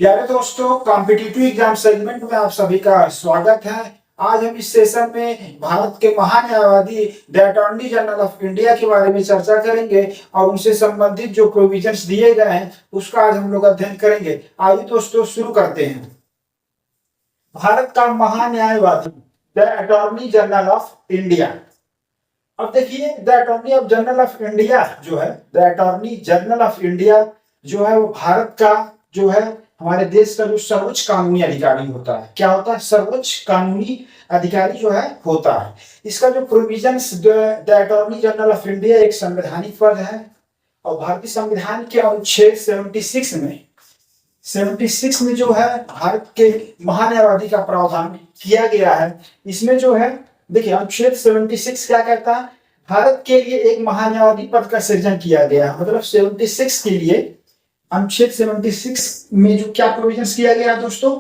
प्यारे दोस्तों, competitive exam segment में आप सभी का स्वागत है। आज हम इस सेशन में भारत के महान न्यायवादी the attorney general of India के बारे में चर्चा करेंगे और उनसे संबंधित जो प्रोविजंस दिए गए हैं उसका आज हम लोग अध्ययन करेंगे। आइए दोस्तों शुरू करते हैं। भारत का महान न्यायवादी the attorney general of India. अब देखिए, the attorney of general of India जो है, the attorney general of India जो है वो भारत का जो है हमारे देश का जो सर्वोच्च कानूनी अधिकारी होता है। क्या होता है? सर्वोच्च कानूनी अधिकारी जो है होता है। इसका जो provisions the attorney general of India एक संवैधानिक पद है और भारतीय संविधान के अनुच्छेद 76 में जो है भारत के महान्यायवादी का प्रावधान किया गया है। इसमें जो है देखिए, अनुच्छेद 76 क्या कहता है? भारत के लिए एक महान्यायवादी पद का सृजन किया गया है। मतलब 76 के लिए, अनुच्छेद 76 में जो क्या प्रोविजंस किया गया है दोस्तों,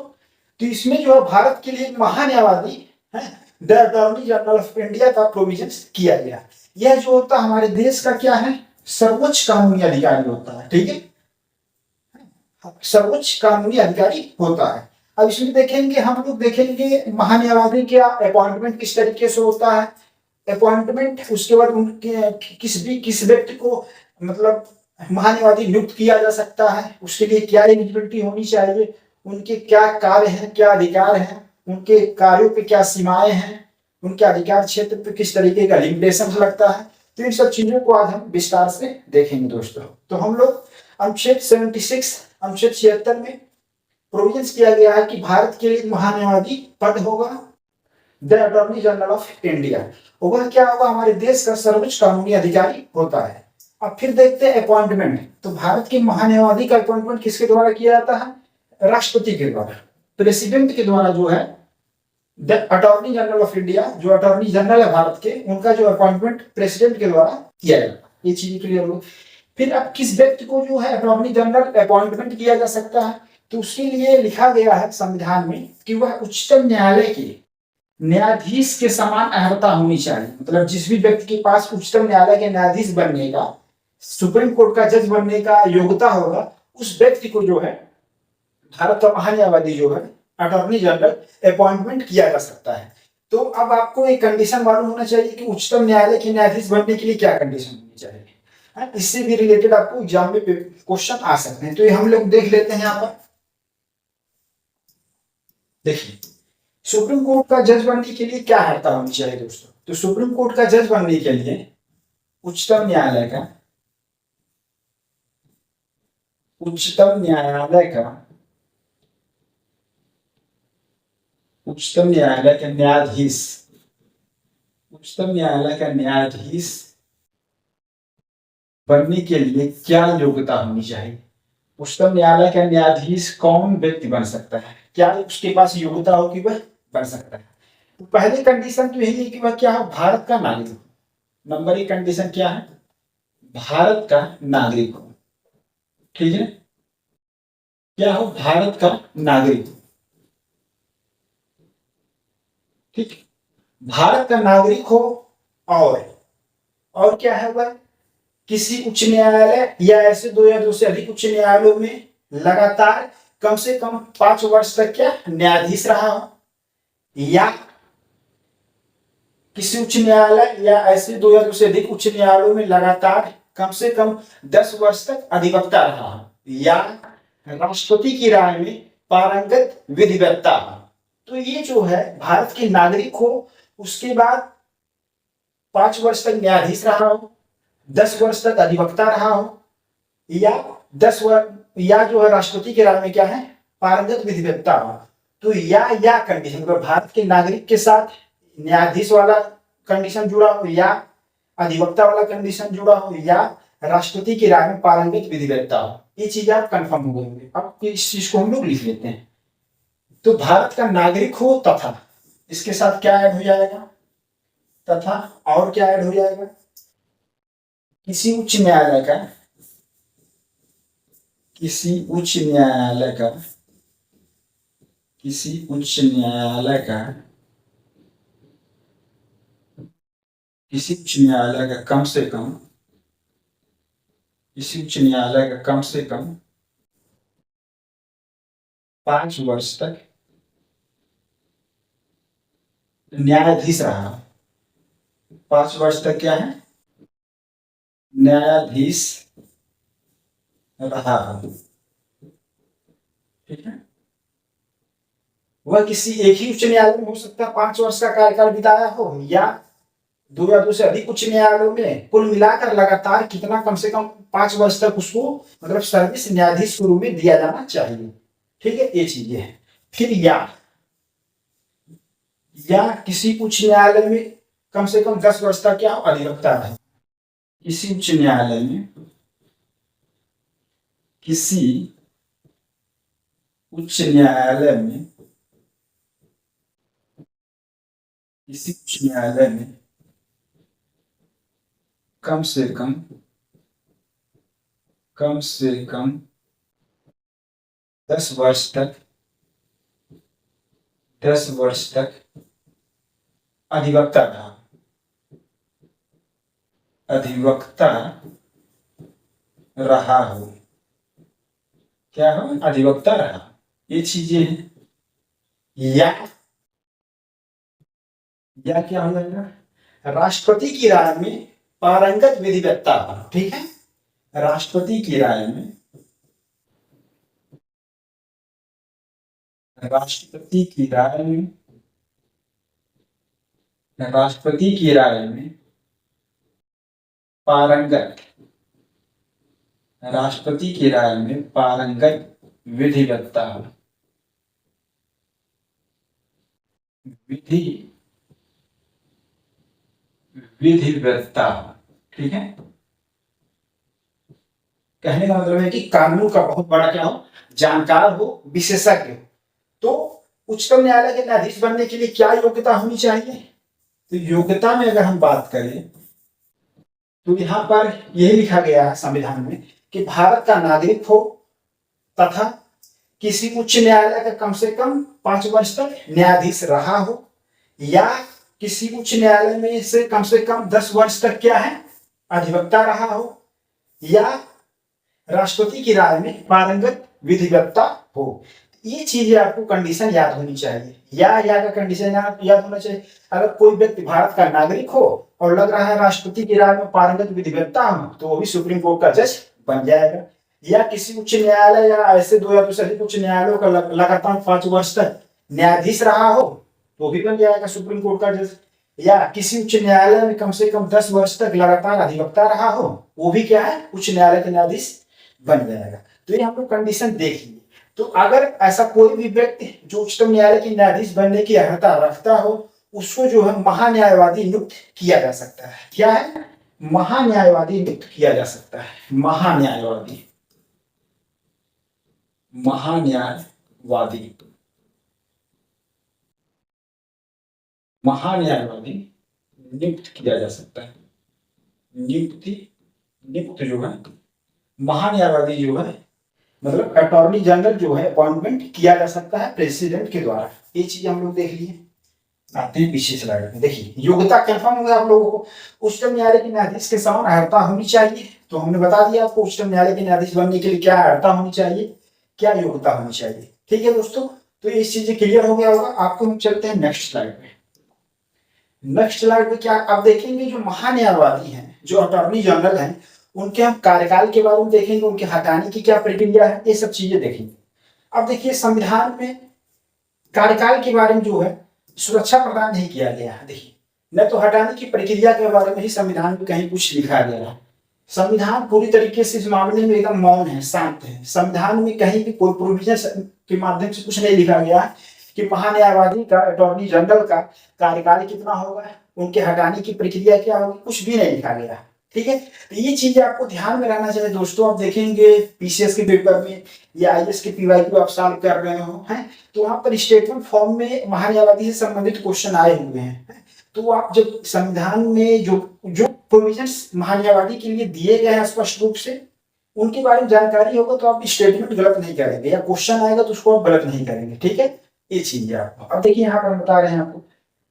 तो इसमें जो है भारत के लिए एक महान्यायवादी है the attorney general of India का प्रोविजंस किया गया। यह जो होता है हमारे देश का क्या है? सर्वोच्च कानूनी अधिकारी होता है। ठीक है, सर्वोच्च कानूनी अधिकारी होता है। अब इसमें देखेंगे, हम लोग देखेंगे महान्यायवादी का अपॉइंटमेंट किस तरीके से होता है। अपॉइंटमेंट, उसके बाद उनके किस व्यक्ति को मतलब महान्यायवादी नियुक्त किया जा सकता है, उसके लिए क्या एलिजिबिलिटी होनी चाहिए, उनके क्या कार्य हैं, क्या अधिकार हैं, उनके कार्यों पे क्या सीमाएं हैं, उनके अधिकार क्षेत्र पे किस तरीके का लिमिटेशन लगता है। तो इन सब चीजों को आज हम विस्तार से देखेंगे दोस्तों। तो हम लोग अनुच्छेद 76 में प्रोविजंस किया गया है कि भारत के लिए महान्यायवादी पद होगा the attorney general of India. वह क्या होगा? हमारे देश का सर्वोच्च कानूनी अधिकारी होता है। अब फिर देखते हैं अपॉइंटमेंट। तो भारत के महान्यायवादी का अपॉइंटमेंट किसके द्वारा किया जाता है? राष्ट्रपति के द्वारा, प्रेसिडेंट के द्वारा जो है the attorney general of India, जो अटॉर्नी जनरल है भारत के, उनका जो अपॉइंटमेंट प्रेसिडेंट के द्वारा किया जाता है। ये चीज क्लियर हो। फिर अब किस व्यक्ति को जो है अटॉर्नी जनरल अपॉइंटमेंट किया जा सकता है, तो उसके लिए लिखा गया है संविधान में कि वह उच्चतम न्यायालय के न्यायाधीश के समान अर्हता होनी चाहिए। मतलब जिस भी व्यक्ति के पास उच्चतम न्यायालय के न्यायाधीश बनने का, सुप्रीम कोर्ट का जज बनने का योग्यता होगा, उस व्यक्ति को जो है भारत का महान्यायवादी जो है अटॉर्नी जनरल अपॉइंटमेंट किया जा सकता है। तो अब आपको एक कंडीशन मालूम होना चाहिए कि उच्चतम न्यायालय के न्यायाधीश बनने के लिए क्या कंडीशन होनी चाहिए। इससे भी रिलेटेड आपको एग्जाम में क्वेश्चन आ सकते हैं। तो ये हम लोग देख लेते हैं। यहाँ पर देखिए, सुप्रीम कोर्ट का जज बनने के लिए क्या अर्हता होनी चाहिए दोस्तों। तो सुप्रीम कोर्ट का जज बनने के लिए उच्चतम न्यायालय का उच्चतम न्यायालय का न्यायाधीश, उच्चतम न्यायालय का न्यायाधीश बनने के लिए क्या योग्यता होनी चाहिए। उच्चतम न्यायालय का न्यायाधीश कौन व्यक्ति बन सकता है, क्या उसके पास योग्यता हो कि वह बन सकता है। तो पहली कंडीशन तो यही है कि वह क्या हो? भारत का नागरिक हो। नंबर 1 कंडीशन क्या है? भारत का नागरिक हो। ठीक है, क्या हो? भारत का नागरिक। ठीक, भारत का नागरिक हो और क्या है? वह किसी उच्च न्यायालय या ऐसे 2 या 2 से अधिक उच्च न्यायालयों में लगातार कम से कम 5 वर्ष तक क्या न्यायाधीश रहा हो, या किसी उच्च न्यायालय या ऐसे 2 या 2 से अधिक उच्च न्यायालयों में लगातार कम से कम 10 वर्ष तक अधिवक्ता रहा हो, या राष्ट्रपति की राय में पारंगत विधिवेत्ता हो। तो ये जो है भारत के नागरिक हो, उसके बाद 5 वर्ष तक न्यायाधीश रहा हो, 10 वर्ष तक अधिवक्ता रहा हो, या 10 वर्ष या जो है राष्ट्रपति के राय में क्या है? पारंगत विधिवेत्ता हो। तो या कंडीशन, मतलब भारत के नागरिक के साथ न्यायाधीश वाला कंडीशन जुड़ा हो, या अधिवक्ता वाला कंडीशन जुड़ा हो, या राष्ट्रपति की राय में पारंगत विधिवेत्ता हो। ये चीज आप कंफर्म हो गए। अब इस चीज को हम लोग लिख लेते हैं। तो भारत का नागरिक हो तथा इसके साथ क्या ऐड हो जाएगा? तथा और क्या ऐड हो जाएगा? किसी उच्च न्यायालय का किसी उच्च न्यायालय का कम से कम 5 वर्ष तक न्यायाधीश रहा। 5 वर्ष तक क्या है? न्यायाधीश रहा। ठीक है। वह किसी एक ही उच्च न्यायालय में हो सकता है 5 वर्ष का कार्यकाल बिताया हो, या 2 या 2 से अधिक उच्च न्यायालयों में, कुल मिलाकर लगातार कितना, कम से कम 5 वर्ष तक उसको मतलब सर्विस न्यायाधीश के रूप में दिया जाना चाहिए। ठीक है, ये चीजें है। फिर या किसी उच्च न्यायालय में कम से कम 10 वर्ष तक क्या अधिवक्ता रहे। किसी उच्च न्यायालय में, किसी उच्च न्यायालय में, किसी उच्च न्यायालय में कम से कम 10 वर्ष तक, 10 वर्ष तक अधिवक्ता रहा। अधिवक्ता रहा हो, क्या हो? अधिवक्ता रहा। ये चीजें हैं। या क्या हो जाएगा? राष्ट्रपति की राय में पारंगत विधिवेत्ता। ठीक है, राष्ट्रपति की राय में, राष्ट्रपति की राय में, राष्ट्रपति की राय में पारंगत, राष्ट्रपति की राय में पारंगत विधिवेत्ता, विधिवेत्ता। ठीक है, कहने का मतलब है कि कानून का बहुत बड़ा क्या हो, जानकार हो, विशेषज्ञ हो। तो उच्चतम न्यायालय के न्यायाधीश बनने के लिए क्या योग्यता होनी चाहिए? तो योग्यता में अगर हम बात करें तो यहां पर यही लिखा गया है संविधान में कि भारत का नागरिक हो तथा किसी उच्च न्यायालय का कम से कम 5 वर्ष तक न्यायाधीश रहा हो, या किसी उच्च न्यायालय में से कम 10 वर्ष तक क्या है, अधिवक्ता रहा हो, या राष्ट्रपति की राय में पारंगत विधिवेत्ता हो। ये चीजें आपको कंडीशन याद होनी चाहिए। या का कंडीशन याद होना चाहिए। अगर कोई व्यक्ति भारत का नागरिक हो और लग रहा है राष्ट्रपति की राय में पारंगत विधिवेत्ता हो, तो वो भी सुप्रीम कोर्ट का जज बन जाएगा। या किसी उच्च न्यायालय या ऐसे 2 या 2 से अधिक उच्च न्यायालयों का लगातार 5 वर्ष तक न्यायाधीश रहा हो, तो भी बन जाएगा सुप्रीम कोर्ट का जज। या किसी उच्च न्यायालय में कम से कम 10 वर्ष तक लगातार अधिवक्ता रहा हो, वो भी क्या है, उच्च न्यायालय के न्यायाधीश बन जाएगा। तो ये हम लोग कंडीशन देख लिए। तो अगर ऐसा कोई भी व्यक्ति जो उच्चतम न्यायालय के न्यायाधीश बनने की अर्हता रखता हो, उसको जो है महान्यायवादी नियुक्त किया जा सकता है। क्या है? महान्यायवादी नियुक्त किया जा सकता है। महान्यायवादी, महान्यायवादी, महान्यायवादी नियुक्त किया जा सकता है। नियुक्त जो है महान्यायवादी जो है मतलब अटॉर्नी जनरल जो है अपॉइंटमेंट किया जा सकता है प्रेसिडेंट के द्वारा। ये चीज हम लोग देख लिए। आते हैं पीछे स्लाइड में। देखिए, योग्यता कंफर्म हो गया आप लोगों को। उच्चतम न्यायालय के न्यायाधीश के समान अर्हता होनी चाहिए। तो हमने बता दिया आपको उच्चतम न्यायालय के न्यायाधीश बनने के लिए क्या अर्हता होनी चाहिए, क्या योग्यता होनी चाहिए। ठीक है दोस्तों, तो ये चीजें क्लियर हो गया होगा आपको। हम चलते हैं नेक्स्ट स्लाइड में। नेक्स्ट स्लाइड में क्या आप देखेंगे, जो महान्यायवादी हैं, जो अटॉर्नी जनरल हैं, उनके हम कार्यकाल के बारे में देखेंगे, उनके हटाने की क्या प्रक्रिया है, ये सब चीजें देखेंगे। अब देखिए, संविधान में कार्यकाल के बारे में जो है सुरक्षा प्रदान नहीं किया गया है। देखिए, न तो हटाने की प्रक्रिया के बारे में ही संविधान में कहीं कुछ लिखा गया है। संविधान पूरी तरीके से इस मामले में एकदम मौन है, शांत है। संविधान में कहीं भी कोई प्रोविजन के माध्यम से कुछ नहीं लिखा गया है कि महान्यायवादी का, अटॉर्नी जनरल का कार्यकाल कितना होगा, उनके हटाने की प्रक्रिया क्या होगी, कुछ भी नहीं लिखा गया। ठीक है, तो ये चीजें आपको ध्यान में रहना चाहिए दोस्तों। आप देखेंगे पीसीएस के पेपर में या आईएएस के पीवाईक्यू आप सॉल्व कर रहे हो हैं, तो वहां पर स्टेटमेंट फॉर्म में महान्यायवादी से संबंधित क्वेश्चन आए हुए हैं। तो आप जब संविधान में जो प्रोविजंस महान्यायवादी के लिए दिए गए हैं स्पष्ट रूप से, उनके बारे में जानकारी होगा तो आप स्टेटमेंट गलत नहीं करेंगे, या क्वेश्चन आएगा तो उसको आप गलत नहीं करेंगे। ठीक है, ये चीज है आपको। अब देखिए, यहाँ पर हम बता रहे हैं आपको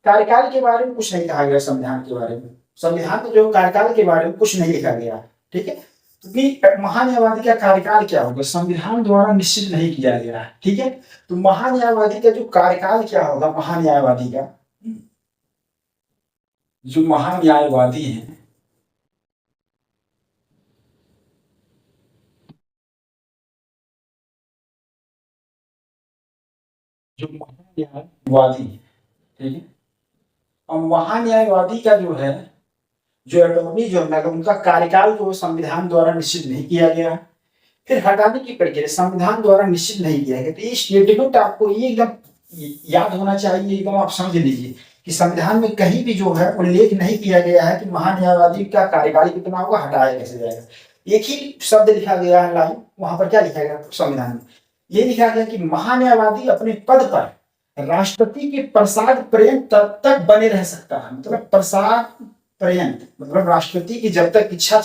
कार्यकाल के बारे में कुछ नहीं कहा गया संविधान के बारे में। संविधान में जो कार्यकाल के बारे में कुछ नहीं लिखा गया। ठीक है, क्योंकि महान्यायवादी का कार्यकाल क्या होगा, संविधान द्वारा निश्चित नहीं किया गया है। ठीक है, तो महान्यायवादी का जो कार्यकाल क्या होगा, महान्यायवादी का जो महान्यायवादी है, जो महान्यायवादी, ठीक है, और महान्यायवादी का जो है, जो अटॉर्नी जनरल है, उनका कार्यकाल जो संविधान द्वारा निश्चित नहीं किया गया है। फिर हटाने की प्रक्रिया संविधान द्वारा निश्चित नहीं किया गया। तो ये स्टेटमेंट आपको ये एकदम याद होना चाहिए, एकदम आप समझ लीजिए कि संविधान में कहीं भी जो है उल्लेख नहीं किया गया है कि महान्यायवादी का कार्यकाल कितना होगा, हटाया कैसे जाएगा। एक ही शब्द लिखा गया है लाइन, वहां पर क्या लिखा गया संविधान में, ये लिखा गया कि महान्यायवादी अपने पद पर राष्ट्रपति के प्रसाद पर्यंत तब तक बने रह सकता है। मतलब प्रसाद पर्यंत मतलब राष्ट्रपति की जब तक इच्छा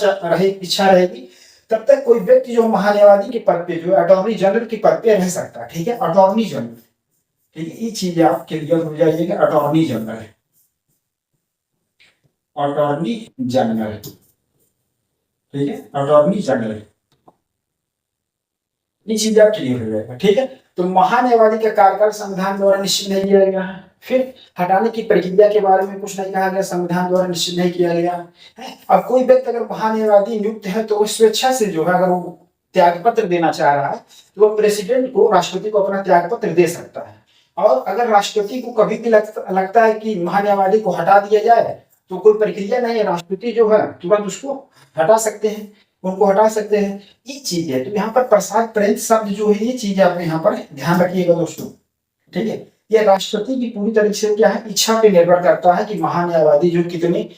रहेगी तब तक कोई व्यक्ति जो महान्यायवादी के पद पे, जो अटॉर्नी जनरल के पद पे रह सकता है। ठीक है, अटॉर्नी जनरल, ठीक है, ये चीज आप क्लियर हो जाइएगा। अटॉर्नी जनरल, अटॉर्नी जनरल, ठीक है, अटॉर्नी जनरल, ये चीज आप क्लियर हो जाएगा। ठीक है, तो महान्यायवादी का कार्यकाल संविधान द्वारा निश्चित नहीं किया गया है। फिर हटाने की प्रक्रिया के बारे में कुछ नहीं कहा गया, संविधान द्वारा निश्चित नहीं किया गया है। अब कोई व्यक्ति अगर महान्यायवादी नियुक्त है तो वो स्वेच्छा से जो है, अगर वो त्यागपत्र देना चाह रहा है तो वो प्रेसिडेंट को, राष्ट्रपति को अपना त्यागपत्र दे सकता है। और अगर राष्ट्रपति को कभी भी लगता है कि महान्यायवादी को हटा दिया जाए तो कोई प्रक्रिया नहीं है, राष्ट्रपति जो है तुरंत उसको हटा सकते हैं, उनको हटा सकते हैं। ये चीज है। तो यहाँ पर प्रसाद पर्यंत शब्द जो है, ये चीज आप यहाँ पर ध्यान रखिएगा दोस्तों। ठीक है, यह राष्ट्रपति की पूरी तरीके से क्या है, इच्छा पे निर्भर करता है कि महान्यायवादी जो कितने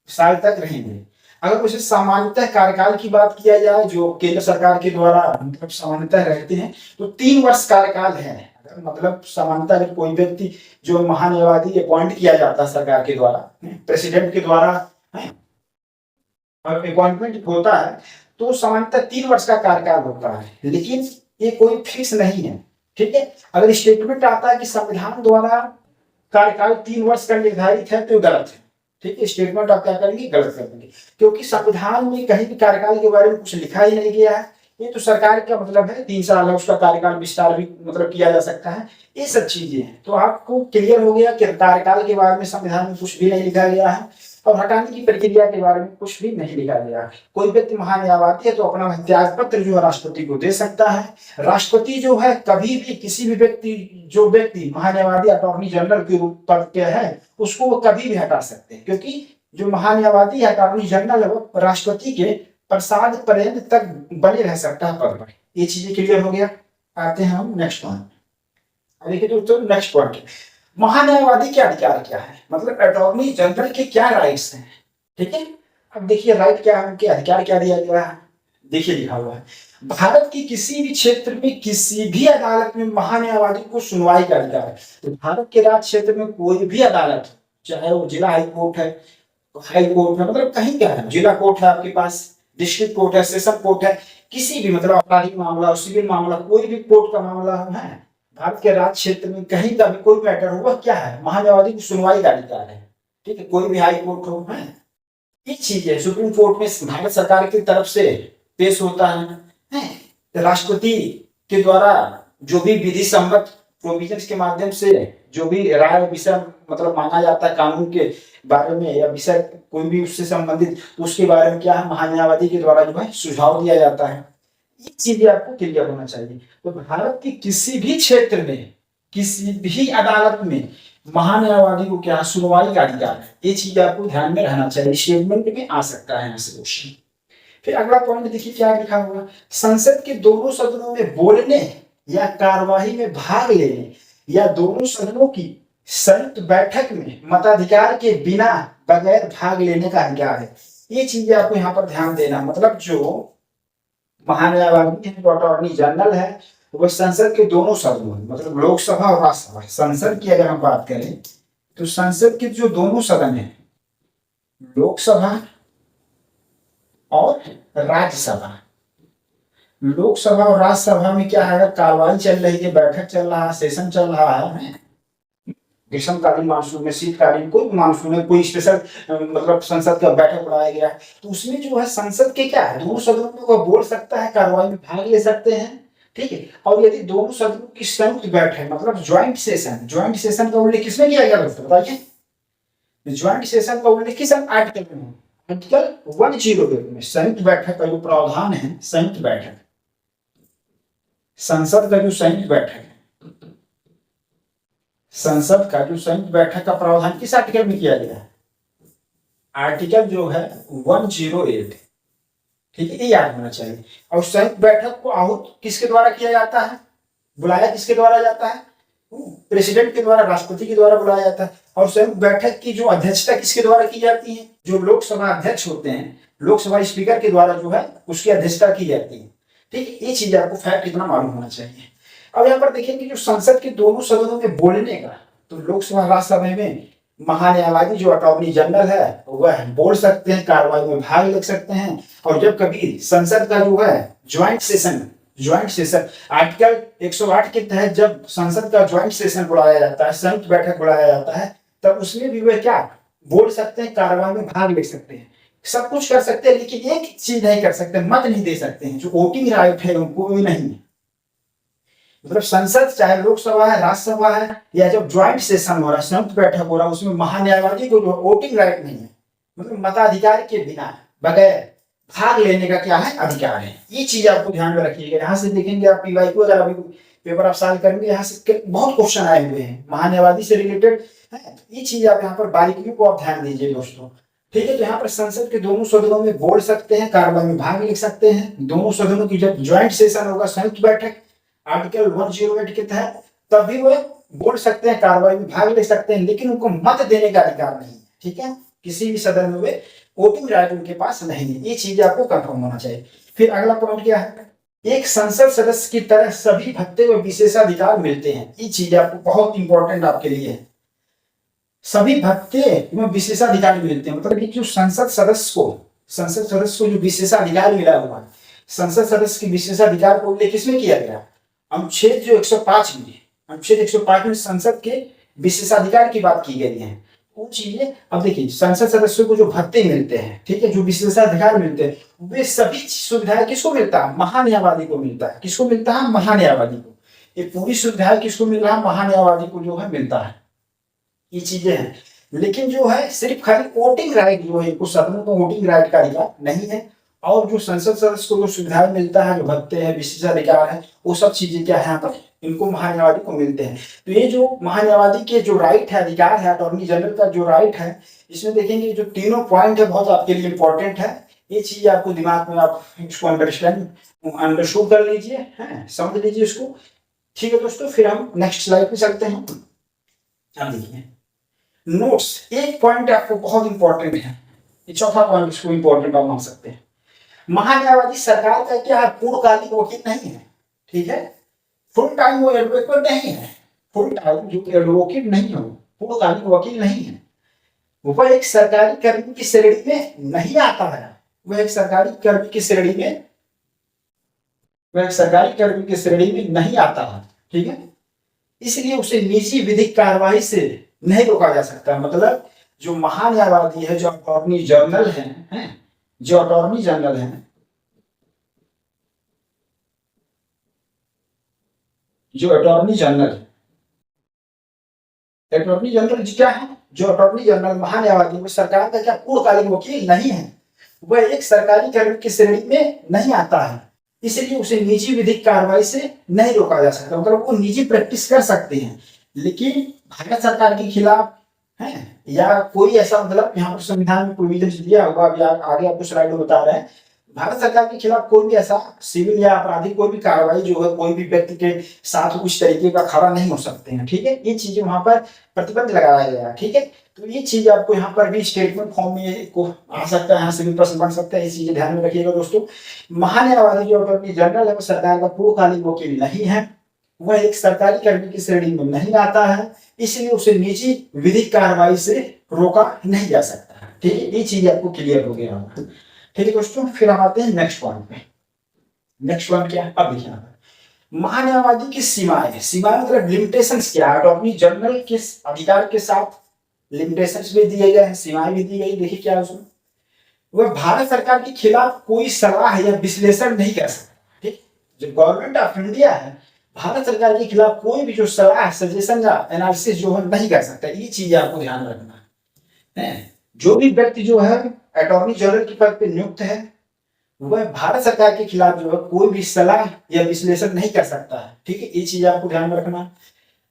साल तक रहेंगे। अगर उसे सामान्यतः कार्यकाल की बात किया जाए जो केंद्र सरकार के द्वारा मतलब सामान्यतः रहते हैं तो 3 वर्ष कार्यकाल है। मतलब सामान्यतः अगर कोई व्यक्ति जो महान्यायवादी अपॉइंट किया जाता है सरकार के द्वारा, प्रेसिडेंट के द्वारा अपॉइंटमेंट होता है तो सामान्यतः 3 वर्ष का कार्यकाल होता है, लेकिन ये कोई फिक्स नहीं है। ठीक है, अगर स्टेटमेंट आता है कि संविधान द्वारा कार्यकाल 3 वर्ष का निर्धारित है तो गलत है। ठीक है, स्टेटमेंट आप क्या करेंगे, गलत कर देंगे, क्योंकि संविधान में कहीं भी कार्यकाल के बारे में कुछ लिखा ही नहीं गया है। ये तो सरकार का मतलब है 3 साल है, उसका कार्यकाल विस्तार भी मतलब किया जा सकता है, ये सब चीजें हैं। तो आपको क्लियर हो गया कि कार्यकाल के बारे में संविधान में कुछ भी नहीं लिखा गया है और हटाने की प्रक्रिया के बारे में कुछ भी नहीं लिखा गया। कोई व्यक्ति महान्यायवादी है तो अपना त्याग पत्र जो है राष्ट्रपति को दे सकता है। राष्ट्रपति जो है कभी भी किसी भी व्यक्ति, जो व्यक्ति महान्यायवादी अटॉर्नी जनरल के रूप पर के है उसको वो कभी भी हटा सकते हैं, क्योंकि जो महान्यायवादी अटॉर्नी जनरल है वो राष्ट्रपति के प्रसाद पर्यंत तक बने रह सकता है पद पर। ये चीजें क्लियर हो गया। आते हैं हम नेक्स्ट पॉइंट। देखिए दोस्तों, नेक्स्ट पॉइंट, महान्यायवादी के अधिकार क्या है, मतलब अटॉर्नी जनरल के क्या राइट्स हैं। ठीक है, अब देखिए राइट क्या है, उनके अधिकार क्या दिया गया है। देखिए लिखा हुआ है, भारत की किसी भी क्षेत्र में किसी भी अदालत में महान्यायवादी को सुनवाई का अधिकार है। तो भारत के राज्य क्षेत्र में कोई भी अदालत, चाहे वो जिला हाई कोर्ट है, मतलब कहीं क्या है, जिला कोर्ट है आपके पास, डिस्ट्रिक्ट कोर्ट है, सेशन कोर्ट है, किसी भी मतलब आपराधिक मामला, सिविल मामला, कोई भी कोर्ट का मामला है भारत के राज्य क्षेत्र में कहीं का भी कोई मैटर होगा, क्या है, महान्यायवादी की सुनवाई का अधिकार है। ठीक है, कोई भी हाई कोर्ट हो, है ये चीज है। सुप्रीम कोर्ट में भारत सरकार की तरफ से पेश होता है, राष्ट्रपति के द्वारा जो भी विधि सम्मत प्रोविजंस के माध्यम से जो भी राय विषय मतलब माना जाता है कानून के बारे में या विषय कोई भी उससे संबंधित, तो उसके बारे में क्या है, महान्यायवादी के द्वारा जो है सुझाव दिया जाता है। ये चीजें आपको क्लियर होना चाहिए। तो भारत के किसी भी क्षेत्र में किसी भी अदालत में महान्यायवादी को क्या सुनवाई का अधिकार है, ये चीज आपको ध्यान में रहना चाहिए। स्टेटमेंट में आ सकता है यहाँ से क्वेश्चन। फिर अगला पॉइंट देखिए क्या लिखा हुआ, संसद के दोनों सदनों में बोलने या कार्यवाही में भाग लेने या दोनों सदनों की संयुक्त बैठक में मताधिकार के बिना बगैर भाग लेने का अधिकार है। ये चीजें आपको यहाँ पर ध्यान देना। मतलब जो महान्यायवादी है, जो अटॉर्नी जनरल है, वह संसद के दोनों सदनों मतलब लोकसभा और राज्यसभा, संसद की अगर हम बात करें तो संसद के जो दोनों सदन है, लोकसभा और राज्यसभा, लोकसभा और राज्यसभा में क्या है, अगर कार्रवाई चल रही है, बैठक चल रहा है, सेशन चल रहा है, ग्रीष्मकालीन मानसून में, शीतकालीन कोई भी मानसून में कोई स्पेशल मतलब संसद का बैठक बुलाया गया है, तो उसमें जो है संसद के क्या है, दोनों सदनों में वो बोल सकता है, कार्रवाई में भाग ले सकते हैं, ठीक है। और यदि दोनों सदनों की संयुक्त बैठक मतलब ज्वाइंट सेशन, ज्वाइंट सेशन का उल्लेख किसमें किया गया दोस्तों बताइए? ज्वाइंट सेशन का उल्लेख किस आर्टिकल में? आर्टिकल 108 में। संयुक्त बैठक का जो प्रावधान है, संयुक्त बैठक, संसद का जो संयुक्त बैठक है, संसद का जो संयुक्त बैठक का प्रावधान किस आर्टिकल में किया गया है? आर्टिकल जो है 108, ठीक है, ये याद होना चाहिए। और संयुक्त बैठक को आहूत किसके द्वारा किया जाता है, बुलाया किसके द्वारा जाता है? प्रेसिडेंट के द्वारा, राष्ट्रपति के द्वारा बुलाया जाता है। और संयुक्त बैठक की जो अध्यक्षता किसके द्वारा की जाती है? जो लोकसभा अध्यक्ष होते हैं, लोकसभा स्पीकर के द्वारा जो है उसकी अध्यक्षता की जाती है, ठीक है। ये चीज आपको फैक्ट इतना मालूम होना चाहिए। अब यहाँ पर देखेंगे जो संसद के दोनों सदनों में बोलने का, तो लोकसभा राज्यसभा में महान्यायवादी जो अटॉर्नी जनरल है वह बोल सकते हैं, कार्रवाई में भाग ले सकते हैं। और जब कभी संसद का जो है joint session, joint session article 108 के तहत जब संसद का ज्वाइंट सेशन बुलाया जाता है, संयुक्त बैठक बुलाया जाता है, तब उसमें भी वे क्या बोल सकते हैं, कार्रवाई में भाग ले सकते हैं, सब कुछ कर सकते हैं, लेकिन एक चीज नहीं कर सकते, मत नहीं दे सकते हैं, जो वोटिंग राइट है उनको भी नहीं है। मतलब संसद चाहे लोकसभा है, राज्यसभा है, या जब ज्वाइंट सेशन हो रहा है, संयुक्त बैठक हो रहा है, उसमें महान्यायवादी को जो वोटिंग राइट नहीं है, मतलब मताधिकार के बिना बगैर भाग लेने का क्या है, अधिकार है। ये चीज आपको ध्यान में रखिएगा। यहाँ से देखेंगे आप पीवाई को, अगर अभी पेपर आप सॉल्व करेंगे, यहाँ से बहुत क्वेश्चन आए हुए हैं महान्यायवादी से रिलेटेड है। ये चीज आप यहाँ पर बारीकियों को आप ध्यान दीजिए दोस्तों, ठीक है। तो यहाँ पर संसद के दोनों सदनों में बोल सकते हैं, कार्रवाई में भाग ले सकते हैं। दोनों सदनों की जब ज्वाइंट सेशन होगा, संयुक्त बैठक आर्टिकल 108 के तहत, तभी वो बोल सकते हैं, कार्रवाई में भाग ले सकते हैं, लेकिन उनको मत देने का अधिकार नहीं है, ठीक है। किसी भी सदन में वे वोटिंग राइट उनके पास नहीं है। ये चीज आपको कंफर्म होना चाहिए। फिर अगला पॉइंट क्या है? एक संसद सदस्य की तरह सभी भत्ते व विशेषाधिकार मिलते हैं। ये चीज आपको बहुत इंपॉर्टेंट आपके लिए है। सभी भत्ते एवं विशेषाधिकार मिलते हैं, मतलब कि जो संसद सदस्य को जो विशेषाधिकार मिला हुआ है, संसद सदस्य के विशेषाधिकार को उल्लेख किसमें किया गया? अनुच्छेद जो 105 में, अनुच्छेद 105 में संसद के विशेषाधिकार की बात की गई है। वो चीजें अब देखिए, संसद सदस्यों को जो भत्ते मिलते हैं, ठीक है, जो विशेषाधिकार मिलते हैं, वे सभी सुविधाएं किसको मिलता है? महान्यायवादी को मिलता है। किसको मिलता है? महान्यायवादी को। ये पूरी सुविधाएं किसको मिल रहा है? महान्यायवादी को जो है मिलता है। ये चीजें हैं, लेकिन जो है सिर्फ खाली वोटिंग राइट जो है, कुछ सदनों को वोटिंग राइट का अधिकार नहीं है। और जो संसद सदस्य को जो सुविधाएं मिलता है, जो भत्ते हैं, विशेषाधिकार है, वो सब चीजें क्या है यहाँ पर इनको महान्यायवादी को मिलते हैं। तो ये जो महान्यायवादी के जो राइट है, अधिकार है, अटॉर्नी जनरल का जो राइट है, इसमें देखेंगे जो तीनों पॉइंट है बहुत आपके लिए इंपॉर्टेंट है। ये चीज आपको दिमाग में आप इसको अंडरस्टूड कर लीजिए, है, समझ लीजिए इसको, ठीक है दोस्तों। फिर हम नेक्स्ट स्लाइड पे चलते हैं। अब देखिए नोट्स, एक पॉइंट आपको बहुत इंपॉर्टेंट है, ये चौथा पॉइंट इसको इंपॉर्टेंट आप मान सकते हैं। महान्यायवादी सरकार का क्या है? पूर्णकालिक वकील नहीं है, ठीक है। फुल टाइम वो एडवोकेट नहीं है, फुल टाइम जो एडवोकेट नहीं हो, पूर्णकालिक वकील नहीं है। वह एक सरकारी कर्मी की श्रेणी में नहीं आता है, वह एक सरकारी कर्मी की श्रेणी में, वह एक सरकारी कर्मी की श्रेणी में नहीं आता है, ठीक है। इसलिए उसे निजी विधिक कार्रवाई से नहीं रोका जा सकता। मतलब जो महान्यायवादी है, जो अटॉर्नी जनरल है, जो अटॉर्नी जनरल है, जो अटॉर्नी जनरल क्या है? जो अटॉर्नी जनरल महान्यायवादी वो सरकार का क्या पूर्णकालिक वकील नहीं है, वह एक सरकारी कर्मी की श्रेणी में नहीं आता है। इसलिए उसे निजी विधिक कार्रवाई से नहीं रोका जा सकता। मतलब वो निजी प्रैक्टिस कर सकते हैं, लेकिन भारत सरकार के खिलाफ है या कोई ऐसा, मतलब यहाँ पर संविधान में प्रोविजन दिया होगा, अभी आगे आपको स्लाइड में बता रहे हैं, भारत सरकार के खिलाफ कोई भी ऐसा सिविल या आपराधिक कोई भी कार्रवाई जो है कोई भी व्यक्ति के साथ उस तरीके का खड़ा नहीं हो सकते हैं, ठीक है। ये चीजें वहां पर प्रतिबंध लगाया गया है, ठीक है। तो ये चीज आपको यहाँ पर भी स्टेटमेंट फॉर्म में को आ सकता है, यहाँ से भी प्रश्न बन सकता है। ये चीजें ध्यान में रखिएगा दोस्तों। महान्यायवादी जो अटॉर्नी जनरल है वो सरकार का पूर्णकालिक वकील नहीं है, वह एक सरकारी कर्मी की श्रेणी में नहीं आता है, इसलिए उसे निजी विधिक कार्रवाई से रोका नहीं जा सकता, ठीक है। ये चीज आपको क्लियर हो गया होगा, ठीक है दोस्तों। फिर हम आते हैं नेक्स्ट पॉइंट पे। नेक्स्ट पॉइंट क्या है? अब देखिए यहाँ पर महान्यायवादी की सीमाएं, सीमाएं मतलब लिमिटेशंस क्या है, अटॉर्नी जनरल किस अधिकार के साथ लिमिटेशंस भी दिए गए हैं, सीमाएं भी दी गई। देखिए क्या है उसमें, वह भारत सरकार के खिलाफ कोई सलाह या विश्लेषण नहीं कर सकता। ठीक, जो गवर्नमेंट ऑफ इंडिया है भारत सरकार के खिलाफ कोई भी जो सलाह, सजेशन या एनालिसिस जो है नहीं कर सकता। ये चीज आपको ध्यान रखना है। जो भी व्यक्ति जो है अटॉर्नी जनरल के पद पे नियुक्त है वह भारत सरकार के खिलाफ जो है कोई भी सलाह या विश्लेषण नहीं कर सकता है। ठीक है, ये चीज आपको ध्यान रखना।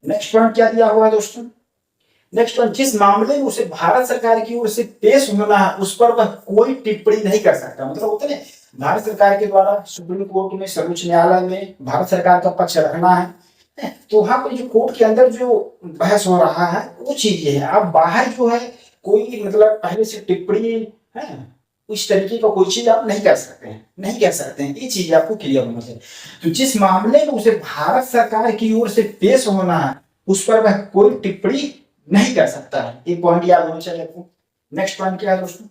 नेक्स्ट पॉइंट क्या दिया हुआ है दोस्तों, नेक्स्ट पॉइंट, जिस मामले में उसे भारत सरकार की ओर से पेश होना है उस पर वह कोई टिप्पणी नहीं कर सकता। मतलब होता है भारत सरकार के द्वारा सुप्रीम कोर्ट में, सर्वोच्च न्यायालय में भारत सरकार का पक्ष रखना है, तो वहां पर जो कोर्ट के अंदर जो बहस हो रहा है वो चीज ये है। आप बाहर जो है कोई मतलब पहले से टिप्पणी है उस तरीके का कोई चीज आप नहीं कर सकते हैं, नहीं कह सकते हैं। ये चीज आपको क्लियर होना चाहिए। तो जिस मामले में उसे भारत सरकार की ओर से पेश होना है उस पर वह कोई टिप्पणी नहीं कर सकता है। ये पॉइंट याद होना चाहिए आपको। नेक्स्ट पॉइंट क्या है दोस्तों,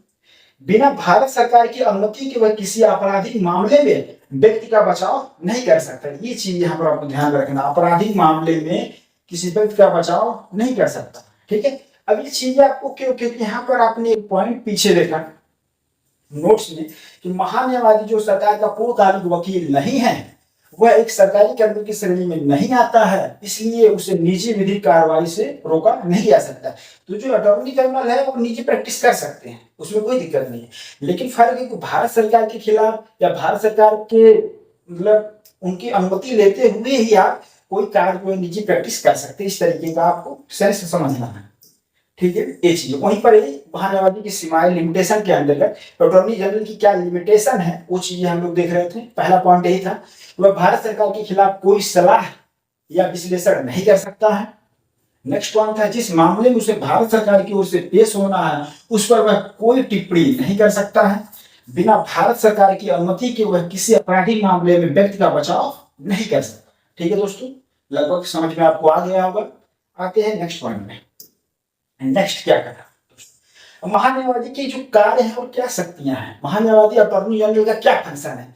बिना भारत सरकार की अनुमति के वह किसी आपराधिक मामले में व्यक्ति का बचाव नहीं कर सकता। ये चीज यहाँ पर आपको ध्यान रखना, आपराधिक मामले में किसी व्यक्ति का बचाव नहीं कर सकता। ठीक है, अब ये चीज आपको क्योंकि यहाँ पर आपने एक पॉइंट पीछे देखा नोट्स में कि महान्यायवादी जो सरकार का पूर्णकालिक वकील नहीं है वह एक सरकारी कर्मी की श्रेणी में नहीं आता है, इसलिए उसे निजी विधिक कार्रवाई से रोका नहीं जा सकता। तो जो अटॉर्नी जनरल है वो निजी प्रैक्टिस कर सकते हैं, उसमें कोई दिक्कत नहीं है। लेकिन फर्क है कि भारत सरकार के खिलाफ या भारत सरकार के मतलब उनकी अनुमति लेते हुए ही आप कोई कार्य को निजी प्रैक्टिस कर सकते हैं। इस तरीके का आपको सेंस समझना है। ठीक है, ये चीज वहीं पर ही महान्यायवादी की सीमाएं लिमिटेशन के अंतर्गत अटॉर्नी जनरल की क्या लिमिटेशन है वो चीजें हम लोग देख रहे थे। पहला पॉइंट यही था, वह भारत सरकार के खिलाफ कोई सलाह या विश्लेषण नहीं कर सकता है। नेक्स्ट पॉइंट था, जिस मामले में उसे भारत सरकार की ओर से पेश होना है उस पर वह कोई टिप्पणी नहीं कर सकता है। बिना भारत सरकार की अनुमति के वह किसी आपराधिक मामले में व्यक्ति का बचाव नहीं कर सकता। ठीक है दोस्तों, लगभग समझ में आपको आ गया होगा। आते हैं नेक्स्ट पॉइंट में। नेक्स्ट क्या करा, महान्यायवादी की जो कार्य है और क्या शक्तियां हैं, महान्यायवादी अटॉर्नी जनरल का क्या फंक्शन है,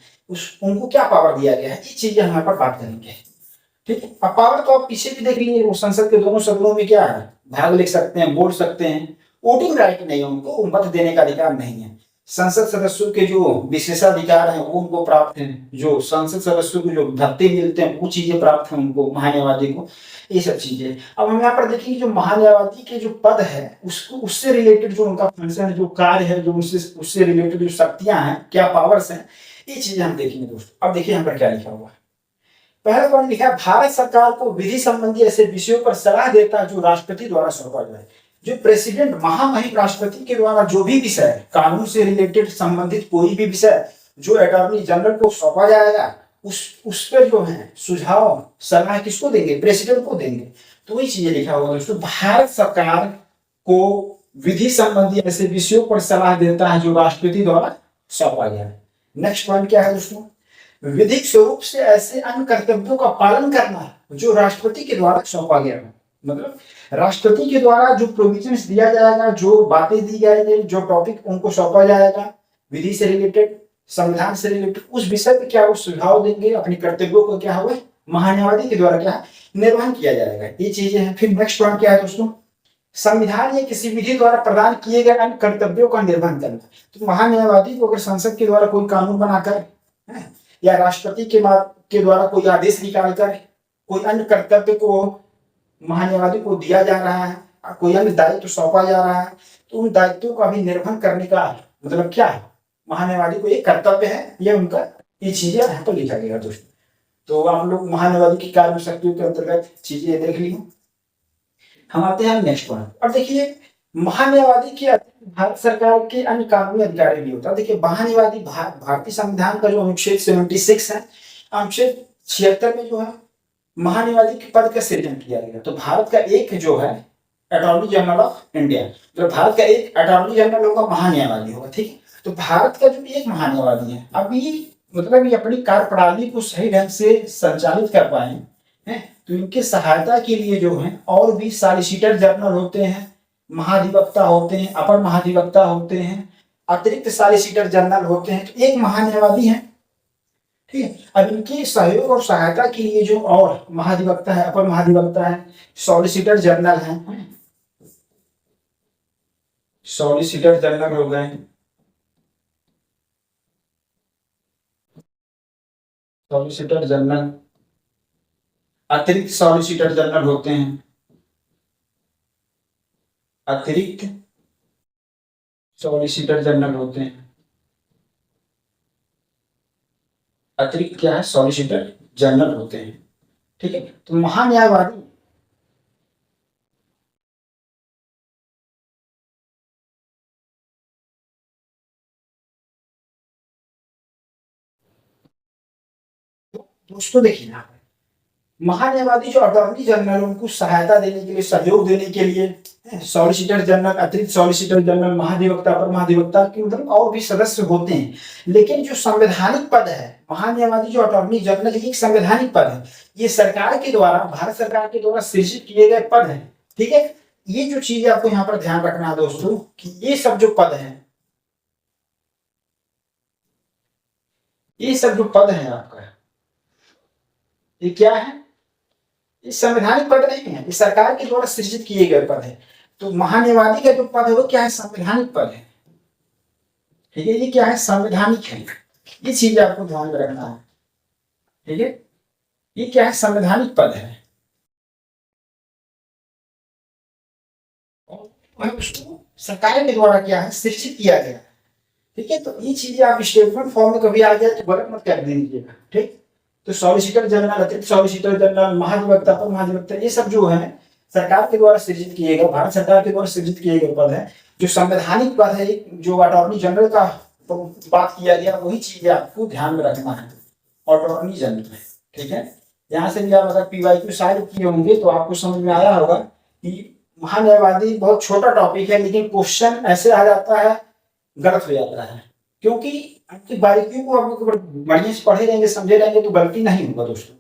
उनको क्या पावर दिया गया है, ये चीजें हम यहाँ पर बात करेंगे। ठीक है, अब पावर तो आप पीछे भी देख लीजिए, वो संसद के दोनों सदनों में क्या है, भाग ले सकते हैं, बोल सकते हैं, वोटिंग राइट नहीं है उनको, मत देने का अधिकार नहीं है। संसद सदस्यों के जो विशेषाधिकार हैं वो उनको प्राप्त हैं, जो संसद सदस्यों को जो भत्ते मिलते हैं वो चीजें प्राप्त हैं उनको, महान्यायवादी को, ये सब चीजें। अब हम यहाँ पर देखेंगे जो महान्यायवादी के जो पद है उसको, उससे रिलेटेड जो उनका फंक्शन है, जो कार्य है, जो उससे रिलेटेड जो शक्तियां हैं, क्या पावर्स हैं, ये चीजें हम देखेंगे दोस्तों। अब देखिए यहाँ पर क्या लिखा हुआ है। पहला पॉइंट लिखा है, भारत सरकार को विधि संबंधी ऐसे विषयों पर सलाह देता है जो राष्ट्रपति द्वारा सौंपा जाए। जो प्रेसिडेंट महामहिम राष्ट्रपति के द्वारा जो भी विषय कानून से रिलेटेड संबंधित कोई भी विषय जो अटॉर्नी जनरल को सौंपा जाएगा उस पर जो है सुझाव सलाह किसको देंगे, प्रेसिडेंट को देंगे। तो वही चीजें लिखा हुआ दोस्तों, भारत सरकार को विधि संबंधी ऐसे विषयों पर सलाह देता है जो राष्ट्रपति द्वारा सौंपा गया है। नेक्स्ट पॉइंट क्या है दोस्तों, विधिक स्वरूप से ऐसे अन्य कर्तव्यों का पालन करना जो राष्ट्रपति के द्वारा सौंपा गया है। मतलब राष्ट्रपति के द्वारा जो प्रोविजंस दिया जाएगा, जो बातें दी जाएगी, जो टॉपिक उनको सौंपा जाएगा विधि से रिलेटेड, संविधान से रिलेटेड, उस विषय पे क्या वो सुझाव देंगे, अपने कर्तव्यों को क्या हुआ महान्यायवादी के द्वारा क्या निर्वहन किया जाएगा। ये चीजें हैं। फिर नेक्स्ट पॉइंट क्या है दोस्तों, संविधान या किसी विधि द्वारा प्रदान किए गए अन्य कर्तव्यों का निर्वहन करना। तो महान्यायवादी को अगर संसद के द्वारा कोई कानून बनाकर या राष्ट्रपति के द्वारा कोई आदेश निकालकर कोई अन्य कर्तव्य को महान्यायवादी को दिया जा रहा है, कोई अन्य दायित्व सौंपा जा रहा है, तो उन दायित्वों का भी निर्वहन करने का मतलब क्या है, महान्यायवादी को एक कर्तव्य है, ये उनका, ये चीजें यहाँ पर लिखा गया दोस्तों। तो आप लोग महान्यायवादी की कार्य शक्तियों के अंतर्गत चीजें देख ली। हम आते हैं नेक्स्ट पॉइंट। अब देखिए महान्यायवादी के भारत सरकार के अन्य कानूनी अधिकार भी होता है। देखिए महान्यायवादी भारतीय संविधान का जो अनुच्छेद 76 है, अनुच्छेद 76 में जो है महान्यायवादी के पद का सृजन किया गया। तो भारत का एक जो है अटॉर्नी जनरल ऑफ इंडिया, तो भारत का एक अटॉर्नी जनरल होगा, महान्यायवादी होगा। ठीक है, तो भारत का जो एक महान्यायवादी है, अभी मतलब ये अपनी कार्यप्रणाली को सही ढंग से संचालित कर पाए हैं, तो इनके सहायता के लिए जो है और भी सॉलिसिटर जनरल होते हैं, महाधिवक्ता होते हैं, अपर महाधिवक्ता होते हैं, अतिरिक्त सॉलिसिटर जनरल होते हैं। तो एक महान्यायवादी है, ठीक है। अब इनके सहयोग और सहायता के लिए जो और महाधिवक्ता है, अपर महाधिवक्ता है, सॉलिसिटर जनरल है, सॉलिसिटर जनरल हो गए, सॉलिसिटर जनरल, अतिरिक्त सॉलिसिटर जनरल होते हैं, अतिरिक्त सॉलिसिटर जनरल होते हैं, अतिरिक्त क्या है, सॉलिसिटर जनरल होते हैं। ठीक है। तो महान्यायवादी दोस्तों देखिए यहाँ पे महान्यायवादी जो अटॉर्नी जनरल उनको सहायता देने के लिए, सहयोग देने के लिए सॉलिसिटर जनरल, अतिरिक्त सॉलिसिटर जनरल, महाधिवक्ता, अपर महाधिवक्ता के मतलब और भी सदस्य होते हैं। लेकिन जो संवैधानिक पद है, महान्यायवादी जो अटॉर्नी जनरल एक संवैधानिक पद है, ये सरकार के द्वारा, भारत सरकार के द्वारा सृजित किए गए पद है। ठीक है। ये जो चीज आपको यहाँ पर ध्यान रखना है दोस्तों कि ये सब जो पद है, ये सब जो पद है आपका, ये क्या है, ये संवैधानिक पद नहीं है, ये सरकार के द्वारा सृजित किए गए पद है। तो महान्यायवादी का जो पद है वो क्या है, संवैधानिक पद है। ठीक है। ये क्या है, संवैधानिक है। ये चीज आपको ध्यान में रखना है। ठीक है। ये क्या है, संवैधानिक पद है और उसको सरकार के द्वारा क्या है, सृजित किया गया। ठीक है। तो ये चीजें आप स्टेटमेंट फॉर्म में कभी आ जाए तो गलत मत कर दीजिएगा। ठीक। तो सॉलिसिटर जनरल, अतिरिक्त सॉलिसिटर जनरल, महाधिवक्ता, अपर महाधिवक्ता, ये सब जो है सरकार के द्वारा सृजित किए गए, भारत सरकार के द्वारा सृजित किए गए पद है। जो संवैधानिक पद है, जो अटॉर्नी जनरल का तो बात किया गया, वही चीजें आपको ध्यान में रखना है, अटॉर्नी जनरल। ठीक है। यहाँ से भी आप अगर पीवाईक्यू साइड किए होंगे तो आपको समझ में आया होगा कि महान्यायवादी बहुत छोटा टॉपिक है, लेकिन क्वेश्चन ऐसे आ जाता है, गलत हो जाता है, क्योंकि आपकी बारीकियों को आप बढ़िया से पढ़े रहेंगे, समझे रहेंगे तो गलती नहीं होगा दोस्तों।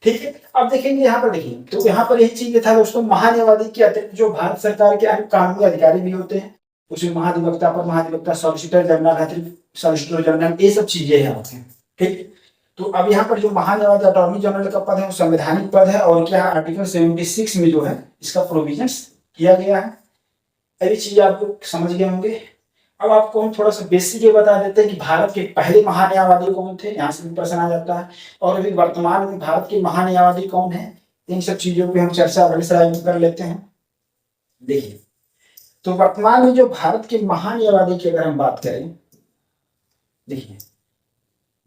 ठीक है। अब देखेंगे यहाँ पर, देखिए तो यहाँ पर यही चीज था दोस्तों, महान्यायवादी के अतिरिक्त जो भारत सरकार के अन्य कानूनी अधिकारी भी होते हैं, उसमें महाधिवक्ता, अपर महाधिवक्ता, सॉलिसिटर जनरल, अतिरिक्त सॉलिसिटर जनरल, ये सब चीजें हैं आपके। ठीक। तो अब यहाँ पर जो महान्यायवादी अटॉर्नी जनरल का पद है वो संवैधानिक पद है, और क्या आर्टिकल 76 में जो है इसका प्रोविजन किया गया है। ये चीज आपको समझ गए होंगे। अब आपको हम थोड़ा सा बेसिक ये बता देते हैं कि भारत के पहले महान्यायवादी कौन थे, यहाँ से भी प्रश्न आ जाता है, और अभी वर्तमान में भारत के महान्यायवादी कौन है, इन सब चीजों पे हम चर्चा अगले स्लाइड में कर लेते हैं। देखिए तो वर्तमान में जो भारत के महान्यायवादी की अगर हम बात करें, देखिए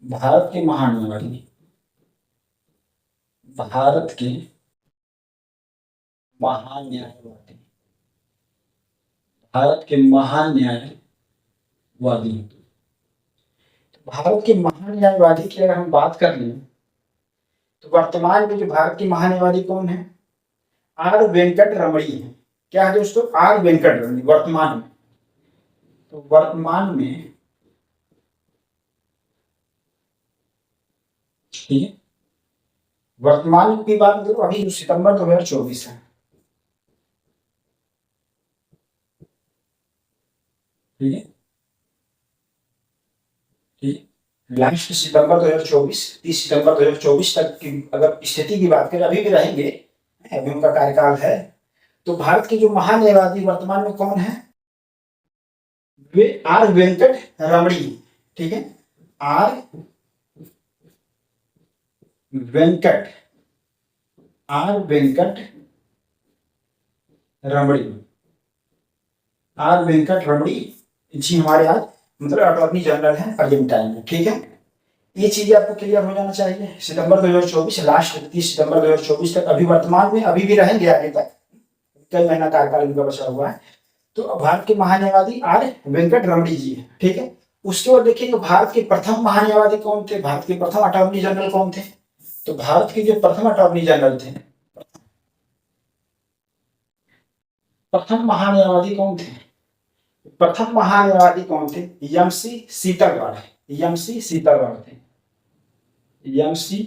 भारत के महान्यायवादी, भारत के महान्यायवादी, भारत के महान्यायवादी, भारत के महान्यायवादी की अगर हम बात कर लें तो वर्तमान में जो भारत के महान्यायवादी कौन है, आर वेंकट रमणी है। क्या है दोस्तों, आर वेंकट रमणी वर्तमान में। तो वर्तमान में, ठीक है, वर्तमान की बात करो, अभी जो सितंबर 2024 है, ठीक है, ठीक, लास्ट सितंबर 2024, 30 सितंबर 2024 तक की अगर स्थिति की बात करें, अभी भी रहेंगे, अभी उनका कार्यकाल है। तो भारत के जो महान्यायवादी वर्तमान में कौन है, वे आर वेंकट रमणी। ठीक है। Are Venkat, are Venkat Ramani, are Venkat रमणी जी हमारे आज मतलब अटॉर्नी जनरल है प्रेजेंट टाइम में। ठीक है। ये चीजें आपको क्लियर हो जाना चाहिए। सितंबर 2024 लास्ट 30 सितंबर 2024 तक, अभी वर्तमान में अभी भी रहेंगे आगे तक, कई महीना कार्यकाल इनका बचा हुआ है। तो भारत के महान्यायवादी आर वेंकट रमणी जी है। ठीक है। उसके बाद देखिए भारत के प्रथम महान्यायवादी कौन थे, भारत के प्रथम अटॉर्नी जनरल कौन थे। तो भारत के जो प्रथम अटॉर्नी जनरल थे, प्रथम महान्यायवादी कौन थे, प्रथम महान्यायवादी कौन थे, एमसी सीतलवाड़, एमसी सीतलवाड़ थे, MC,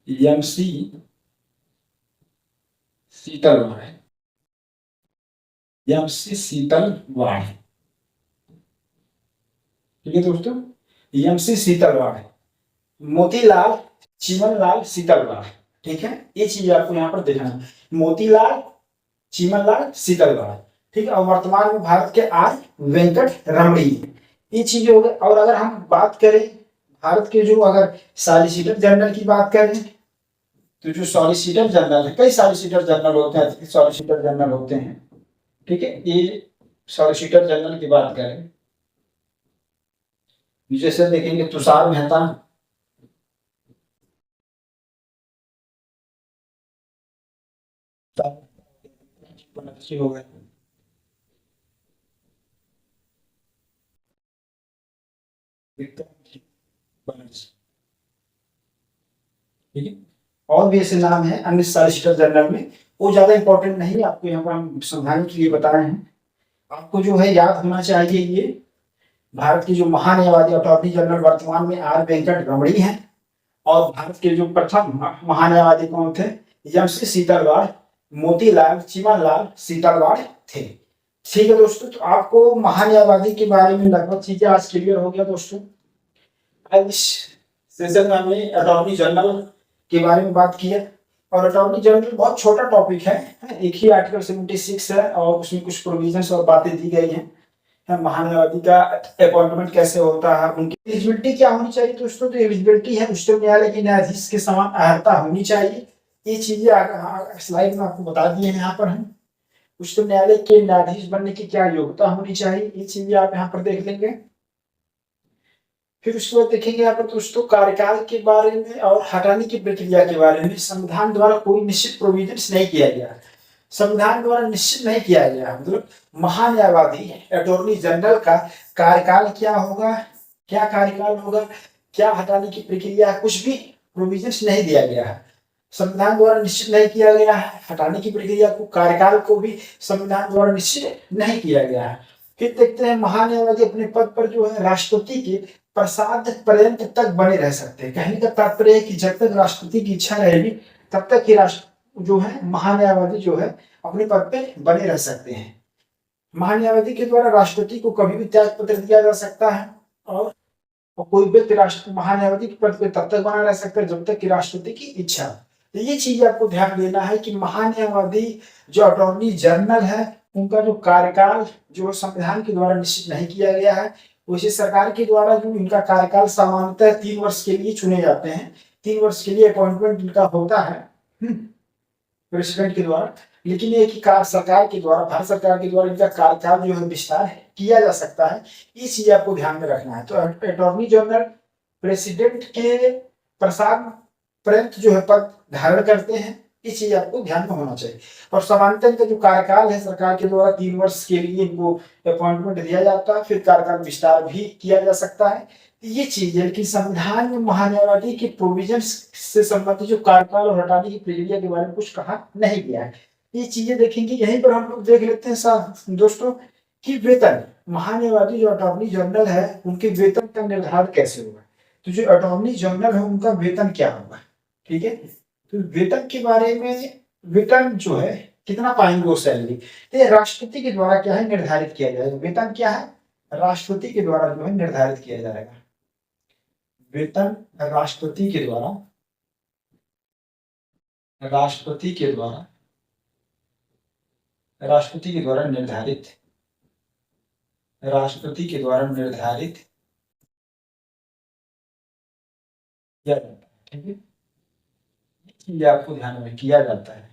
MC Setalvad, MC Setalvad. ठीक है दोस्तों। एमसी सीतलवाड़, मोतीलाल चीमनलाल सीतलवाड़, ठीक है, ये चीज आपको यहाँ पर देखना है, मोतीलाल चीमनलाल सीतलवाड़, ठीक है। और वर्तमान में भारत के आर वेंकट रमणी, ये चीजें हो गई। और अगर हम बात करें भारत के जो अगर सॉलिसिटर जनरल की बात करें, तो जो सॉलिसिटर जनरल है, कई सॉलिसिटर जनरल होते हैं, सॉलिसिटर जनरल होते हैं, ठीक है। ये सॉलिसिटर जनरल की बात करें, जैसे देखेंगे तुषार मेहता, हो गए, बनर्जी, ठीक है। और भी ऐसे नाम है अन्य सॉलिसिटर जनरल में, वो ज्यादा इंपॉर्टेंट नहीं है, आपको यहाँ पर हम समझाने के लिए बता रहे हैं। आपको जो है याद होना चाहिए, ये भारत की जो महान्यायवादी अटॉर्नी जनरल वर्तमान में आर वेंकट रमणी है, और भारत के जो प्रथम महान्यायवादी कौन थे, एमसी सीतलवाड़, मोतीलाल चीमनलाल सीतलवाड़ थे। ठीक है दोस्तों, तो आपको महान्यायवादी के बारे में लगभग चीजें आज क्लियर हो गया दोस्तों। इस सेशन में हमने अटॉर्नी जनरल के बारे में बात की है, और अटॉर्नी जनरल बहुत छोटा टॉपिक है, एक ही आर्टिकल 76 है, और उसमें कुछ प्रोविजंस और बातें दी गई हैं। महान्यायवादी का अपॉइंटमेंट कैसे होता है, उनकी एलिजिबिलिटी क्या होनी चाहिए दोस्तों, तो एलिजिबिलिटी है उच्चतम न्यायालय के न्यायाधीश के समान अर्हता होनी चाहिए। ये चीजें स्लाइड में आपको बता दी है यहाँ पर हम, उच्चतम न्यायालय के न्यायाधीश बनने की क्या योग्यता होनी चाहिए, ये चीजें आप यहाँ पर देख लेंगे। फिर उसके बाद देखेंगे यहाँ पर दोस्तों कार्यकाल के बारे में और हटाने की प्रक्रिया के बारे में। संविधान द्वारा कोई निश्चित प्रोविजंस नहीं किया गया, संविधान द्वारा निश्चित नहीं किया गया, मतलब महान्यायवादी अटॉर्नी जनरल का कार्यकाल क्या होगा, क्या कार्यकाल होगा, क्या हटाने की प्रक्रिया, कुछ भी प्रोविजंस नहीं दिया गया है, संविधान द्वारा निश्चित नहीं किया गया है। हटाने की प्रक्रिया को, कार्यकाल को भी संविधान द्वारा निश्चित नहीं किया गया है। फिर देखते हैं महान्यायवादी अपने पद पर जो है राष्ट्रपति के प्रसाद पर्यंत तक बने रह सकते हैं। कहने का तात्पर्य है कि जब तक राष्ट्रपति की इच्छा रहेगी तब तक ही राष्ट्र जो है महान्यायवादी जो है अपने पद पे बने रह सकते हैं। महान्यायवादी के द्वारा राष्ट्रपति को कभी भी त्याग पत्र दिया जा सकता है, और कोई व्यक्ति राष्ट्र महान्यायवादी के पद पे तब तक बना रह सकता है जब तक कि राष्ट्रपति की इच्छा। तो ये चीज आपको ध्यान देना है कि महान्यायवादी जो अटॉर्नी जनरल है उनका जो कार्यकाल जो संविधान के द्वारा निश्चित नहीं किया गया है, वैसे सरकार के द्वारा जो इनका कार्यकाल सामान्यतः 3 वर्ष के लिए चुने जाते हैं, 3 वर्ष के लिए अपॉइंटमेंट इनका होता है प्रेसिडेंट के द्वारा। लेकिन ये कि सरकार के द्वारा, भारत सरकार के द्वारा इनका कार्यकाल जो है विस्तार किया जा सकता है, ये चीज आपको ध्यान में रखना है। तो अटॉर्नी जनरल प्रेसिडेंट के प्रसाद पर्यंत जो है पद धारण करते हैं, इस चीज आपको ध्यान में होना चाहिए। और सामान्यतः इनका जो कार्यकाल है सरकार के द्वारा 3 वर्ष के लिए इनको अपॉइंटमेंट दिया जाता है, फिर कार्यकाल विस्तार भी किया जा सकता है। ये चीज है कि संविधान में महान्यायवादी के प्रोविजंस से संबंधित जो कार्यकाल और हटाने की प्रक्रिया के बारे में कुछ कहा नहीं गया है। ये चीजें देखेंगे, यहीं पर हम लोग देख लेते हैं दोस्तों कि वेतन, महान्यायवादी जो अटॉर्नी जनरल है उनके वेतन का निर्धारण कैसे होगा। तो जो अटॉर्नी जनरल है उनका वेतन क्या होगा, ठीक है। तो वेतन के बारे में, वेतन जो है कितना पाएंगे वो सैलरी, तो राष्ट्रपति के द्वारा क्या है निर्धारित किया जाएगा। वेतन क्या है, राष्ट्रपति के द्वारा जो है निर्धारित किया जाएगा। वेतन राष्ट्रपति के द्वारा, राष्ट्रपति के द्वारा, राष्ट्रपति के द्वारा निर्धारित, राष्ट्रपति के द्वारा निर्धारित किया जाता है, ठीक है। ये आपको ध्यान में किया जाता है।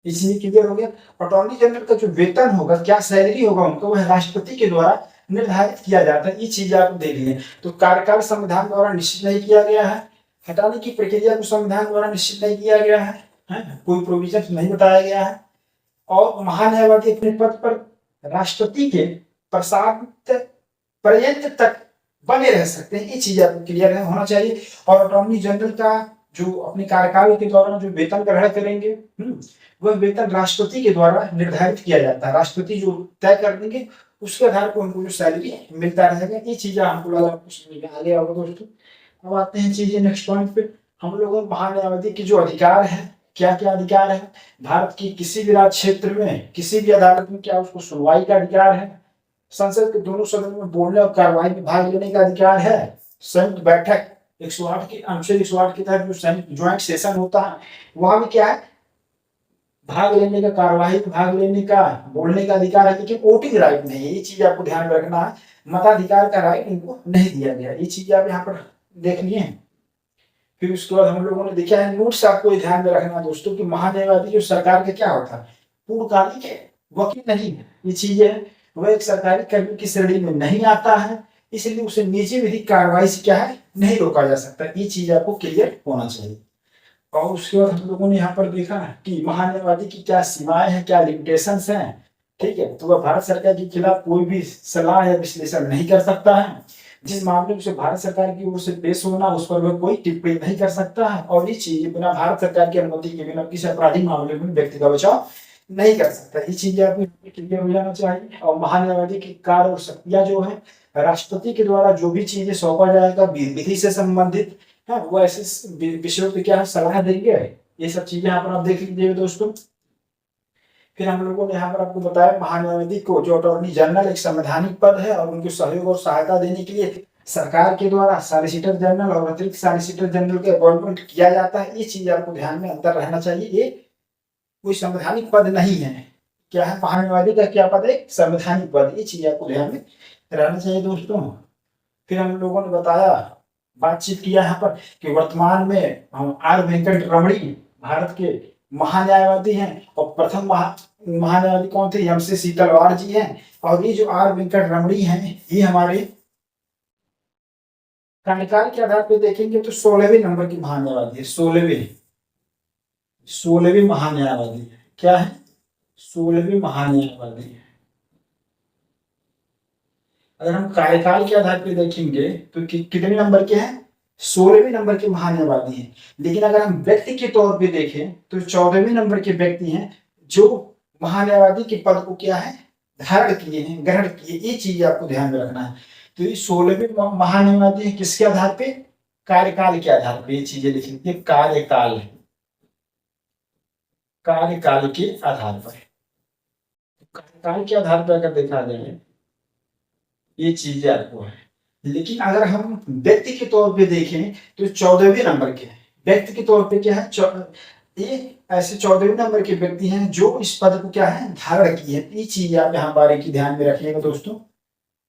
इसलिए क्लियर हो गया। अटॉर्नी जनरल का जो वेतन होगा, क्या सैलरी होगा उनका, वह राष्ट्रपति के द्वारा निर्धारित किया जाता है। ये चीज आप देख लें। तो कार्यकाल संविधान द्वारा निश्चित नहीं किया गया है, हटाने की प्रक्रिया को संविधान द्वारा निश्चित नहीं किया गया है, कोई प्रोविजन नहीं बताया गया है, और महान्यायवादी अपने पद पर राष्ट्रपति के प्रसाद पर्यंत तक बने रह सकते हैं। ये चीज आपको क्लियर होना चाहिए। और अटॉर्नी जनरल का जो अपने कार्यकाल के दौरान जो वेतन ग्रहण करेंगे वह वेतन राष्ट्रपति के द्वारा निर्धारित किया जाता है। राष्ट्रपति जो तय कर देंगे उसके आधार पर उनको जो सैलरी मिलता रहेगा। ये चीजें हमको लगा आपको समझ में आ गया होगा दोस्तों। अब आते हैं चीजें नेक्स्ट पॉइंट पे। हम लोगों महान्यायवादी के जो अधिकार है क्या क्या अधिकार है? भारत की किसी भी राज्य क्षेत्र में किसी भी अदालत में क्या उसको सुनवाई का अधिकार है? संसद के दोनों सदन में बोलने और कार्रवाई में भाग लेने का अधिकार है? संयुक्त बैठक 108 की अनुच्छेद 108 के तहत जो संयुक्त ज्वाइंट सेशन होता है वहां भी क्या है, भाग लेने का, कार्यवाही में भाग लेने का, बोलने का अधिकार है, लेकिन वोटिंग राइट नहीं है। ये चीज आपको ध्यान में रखना है, मताधिकार का राइट इनको नहीं दिया गया। ये चीज आप यहाँ पर देख लिए। फिर उसके बाद हम लोगों ने देखा है नोट्स, आपको ध्यान में रखना दोस्तों कि महान्यायवादी जो सरकार के क्या होता है, पूर्णकालिक वकील नहीं है। ये चीज है, वह एक सरकारी कर्मी की श्रेणी में नहीं आता है, इसलिए उसे निजी विधिक कार्रवाई से क्या है, नहीं रोका जा सकता। ये चीज आपको क्लियर होना चाहिए। और उसके बाद हम लोगों ने यहाँ पर देखा कि महान्यायवादी की क्या सीमाएं हैं, क्या लिमिटेशंस हैं। ठीक है, तो वह भारत सरकार के खिलाफ कोई भी सलाह या विश्लेषण नहीं कर सकता है। जिस मामले में उसे भारत सरकार की ओर से पेश होना, उस पर वह कोई टिप्पणी नहीं कर सकता है। और ये चीज बिना भारत सरकार की अनुमति के बिना किसी आपराधिक मामले में व्यक्ति का बचाव नहीं कर सकता। ये चीजें आपको क्लियर हो जाना चाहिए। और महान्यायवादी की कार्य और शक्तियां जो है, राष्ट्रपति के द्वारा जो भी चीजें सौंपा जाएगा विधि से संबंधित है, वो ऐसे विषयों पे क्या है, सलाह देंगे। ये सब चीजें यहाँ पर आप देख लीजिएगा दोस्तों। फिर हम लोगों ने यहाँ पर आपको बताया महान्यायवादी को जो अटॉर्नी जनरल एक संवैधानिक पद है और उनके सहयोग और सहायता देने के लिए सरकार के द्वारा सॉलिसिटर जनरल और अतिरिक्त सॉलिसिटर जनरल के अपॉइंटमेंट किया जाता है। ये चीज आपको ध्यान में अंतर रहना चाहिए। ये कोई संवैधानिक पद नहीं है। क्या है, महान्यायवादी का क्या पद है, संवैधानिक पद। ये चीज आपको ध्यान में रहना चाहिए दोस्तों। फिर हम लोगों ने बताया, बातचीत किया यहाँ पर कि वर्तमान में आर वेंकट रमणी भारत के महान्यायवादी हैं और प्रथम महान्यायवादी कौन थे, एम.सी. सीतलवाड़ जी हैं। और ये जो आर वेंकट रमणी हैं, ये हमारे कार्यकाल के आधार पर देखेंगे तो 16वें नंबर की महान्यायवादी है। 16वें महान्यायवादी है। क्या है, 16वें महान्यायवादी है। अगर हम कार्यकाल के आधार पर देखेंगे तो कितने नंबर के हैं, 16वें नंबर के महान्यायवादी हैं। लेकिन अगर हम व्यक्ति के तौर पे देखें तो 14वें नंबर के व्यक्ति हैं जो महान्यायवादी के पद को क्या है, धारण किए हैं, ग्रहण किए। ये चीज आपको ध्यान में रखना है। तो ये 16वें महान्यायवादी है किसके आधार पे, कार्यकाल के आधार पे। ये चीजें लिख लीजिए, कार्यकाल के आधार पर। कार्यकाल के आधार पर अगर देखा जाए ये चीजें आपको है। लेकिन अगर हम व्यक्ति के तौर पे देखें तो 14वें नंबर के व्यक्ति के तौर पे क्या है, ये ऐसे 14वें नंबर के व्यक्ति हैं जो इस पद को क्या है, धारण किए हैं। ये चीज आप यहाँ बारीकी ध्यान में रखिएगा दोस्तों।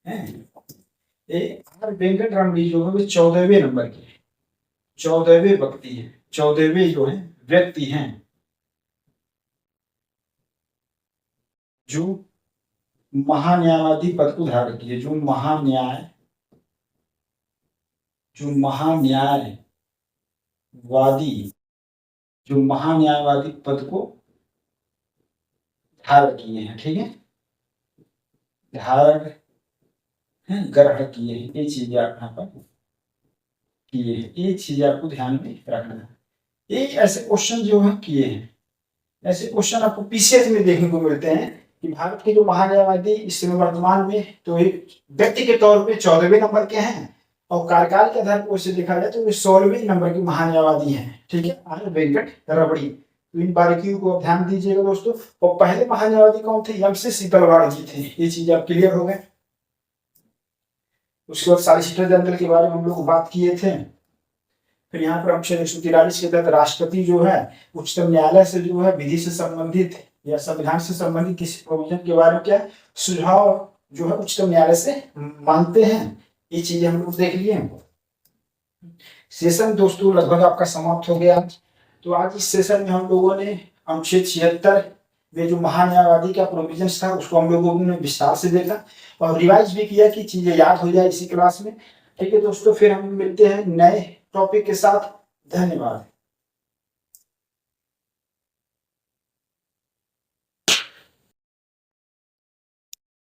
आर वेंकट रमणी जो है 14वें नंबर के 14वें व्यक्ति है, 14वें जो है व्यक्ति हैं जो महान्यायवादी पद को धारण किए, जो महान्यायवादी पद को धारण किए हैं। ठीक है, धारण ग्रहण किए हैं। ये चीजें आप यहाँ पर किए हैं। ये चीज आपको ध्यान में रखना है। ये ऐसे क्वेश्चन जो है किए हैं, ऐसे क्वेश्चन आपको पीसीएस में देखने को मिलते हैं कि भारत के जो महान्यायवादी इस समय वर्तमान में तो व्यक्ति के तौर पे 14वें नंबर के हैं और कार्यकाल के आधार पर उसे देखा जाए तो वे 16वें नंबर के महान्यायवादी हैं। ठीक है, आर वेंकट रमणी। तो इन बारीकियों को ध्यान दीजिएगा दोस्तों। और पहले महान्यायवादी कौन थे, एम.सी. सीतलवाड़ जी थे। ये चीज आप क्लियर हो गए। उसके बाद सॉलिसिटर जनरल के बारे में हम लोग बात किए थे। फिर यहाँ पर अनुच्छेद 143 के तहत राष्ट्रपति जो है उच्चतम न्यायालय से जो है विधि से संबंधित या संविधान से संबंधित किसी प्रोविजन के बारे में क्या सुझाव जो है उच्चतम न्यायालय से मांगते हैं। ये चीजें हम लोग देख लिए। सेशन दोस्तों लगभग आपका समाप्त हो गया। तो आज इस सेशन में हम लोगों ने अनुच्छेद 76 में जो महान्यायवादी का प्रोविजन था उसको हम लोगों ने विस्तार से देखा और रिवाइज भी किया कि चीजें याद हो जाए इसी क्लास में। ठीक है दोस्तों, फिर हम मिलते हैं नए टॉपिक के साथ। धन्यवाद।